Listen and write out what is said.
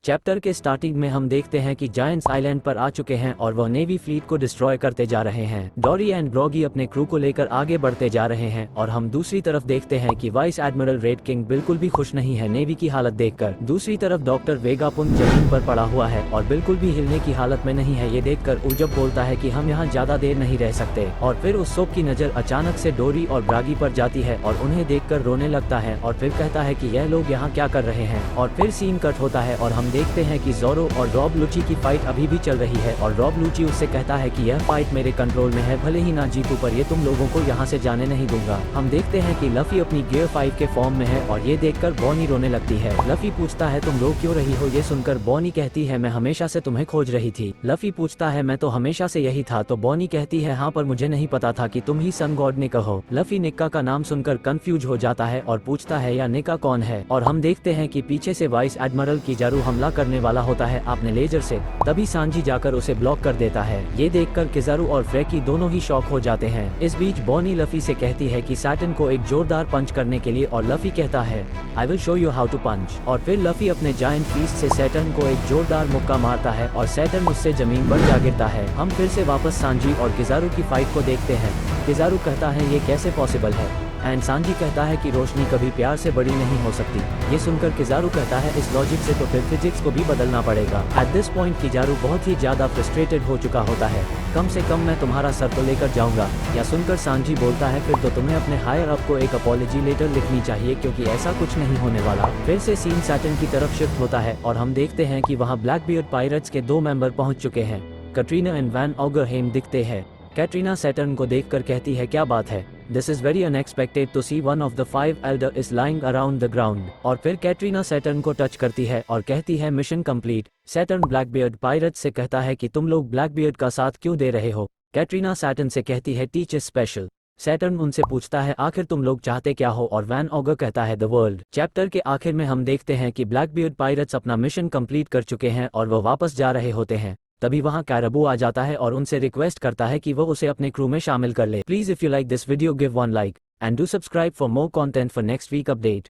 Chapter के starting में हम देखते हैं कि जायंट्स आइलैंड पर आ चुके हैं और वह नेवी फ्लीट को डिस्ट्रॉय करते जा रहे हैं। डोरी एंड ग्रॉगी अपने क्रू को लेकर आगे बढ़ते जा रहे हैं और हम दूसरी तरफ देखते हैं कि वाइस एडमिरल रेड किंग बिल्कुल भी खुश नहीं है नेवी की हालत देखकर। दूसरी तरफ डॉक्टर वेगापुंज जमीन पर पड़ा हुआ है और बिल्कुल भी हिलने की हालत में नहीं है। ये देखकर उजब बोलता है कि हम यहाँ ज्यादा देर नहीं रह सकते और फिर उस सोप की नजर अचानक से डोरी और ब्रागी पर जाती है और उन्हें देखकर रोने लगता है और फिर कहता है कि यह लोग यहाँ क्या कर रहे हैं। और फिर सीन कट होता है और हम देखते हैं कि जोरो और रॉब लूची की फाइट अभी भी चल रही है और रॉब लूची उससे कहता है कि यह फाइट मेरे कंट्रोल में है, भले ही ना जीतूं पर ये तुम लोगों को यहाँ से जाने नहीं दूंगा। हम देखते हैं कि लफी अपनी गियर 5 के फॉर्म में है और ये देखकर बॉनी रोने लगती है। लफी पूछता है तुम रो क्यों रही हो। ये सुनकर बॉनी कहती है मैं हमेशा से तुम्हें खोज रही थी। लफी पूछता है मैं तो हमेशा से यही था। तो बॉनी कहती है हाँ पर मुझे नहीं पता था कि तुम ही सन गॉड ने कहो। लफी निक्का का नाम सुनकर कंफ्यूज हो जाता है और पूछता है या निक्का कौन है। और हम देखते हैं कि पीछे से वाइस एडमिरल किजारू हमला करने वाला होता है अपने लेजर से, तभी सांजी जाकर उसे ब्लॉक कर देता है। ये देखकर किजारू और फ्रैकी दोनों ही शॉक हो जाते हैं। इस बीच बॉनी लफी से कहती है कि सैटर्न को एक जोरदार पंच करने के लिए और लफी कहता है I will show you how to punch. और फिर लफी अपने जायंट फीस्ट से सैटर्न को एक जोरदार मुक्का मारता है और सैटर्न उससे जमीन पर जा गिरता है। हम फिर से वापस सांजी और किजारू की फाइट को देखते हैं। किजारू कहता है ये कैसे पॉसिबल है एंड सांजी कहता है कि रोशनी कभी प्यार से बड़ी नहीं हो सकती। ये सुनकर किजारू कहता है इस लॉजिक से तो फिर फिजिक्स को भी बदलना पड़ेगा। एट दिस पॉइंट किजारू बहुत ही ज्यादा फ्रस्ट्रेटेड हो चुका होता है। कम से कम मैं तुम्हारा सर तो लेकर जाऊंगा। या सुनकर सांजी बोलता है फिर तो तुम्हें अपने हायर अप को एक अपॉलजी लेटर लिखनी चाहिए क्योंकि ऐसा कुछ नहीं होने वाला। फिर से सीन सैटर्न की तरफ शिफ्ट होता है और हम देखते हैं कि वहाँ ब्लैकबियर्ड पायरेट्स के 2 मेंबर पहुँच चुके हैं। कैटरीना एंड वैन ऑगरहेम दिखते हैं। कैटरीना सैटर्न को देखकर कहती है क्या बात है, this is very unexpected to see one of the 5 elder is lying around the ground. और फिर कैटरीना सैटर्न को टच करती है और कहती है मिशन कंप्लीट। सैटर्न ब्लैकबियर्ड पायरेट से कहता है कि तुम लोग ब्लैकबियर्ड का साथ क्यों दे रहे हो। कैटरीना सैटर्न से कहती है टीच इज स्पेशल। सैटर्न उनसे पूछता है आखिर तुम लोग चाहते क्या हो और वैन ऑगर कहता है द वर्ल्ड। चैप्टर के आखिर में हम देखते हैं कि ब्लैकबियर्ड पायरेट्स अपना मिशन कंप्लीट कर चुके हैं और वह वापस जा रहे होते हैं। तभी वहां कैराबू आ जाता है और उनसे रिक्वेस्ट करता है कि वो उसे अपने क्रू में शामिल कर ले। Please if you like this video give 1 like and do subscribe for more content for next week update.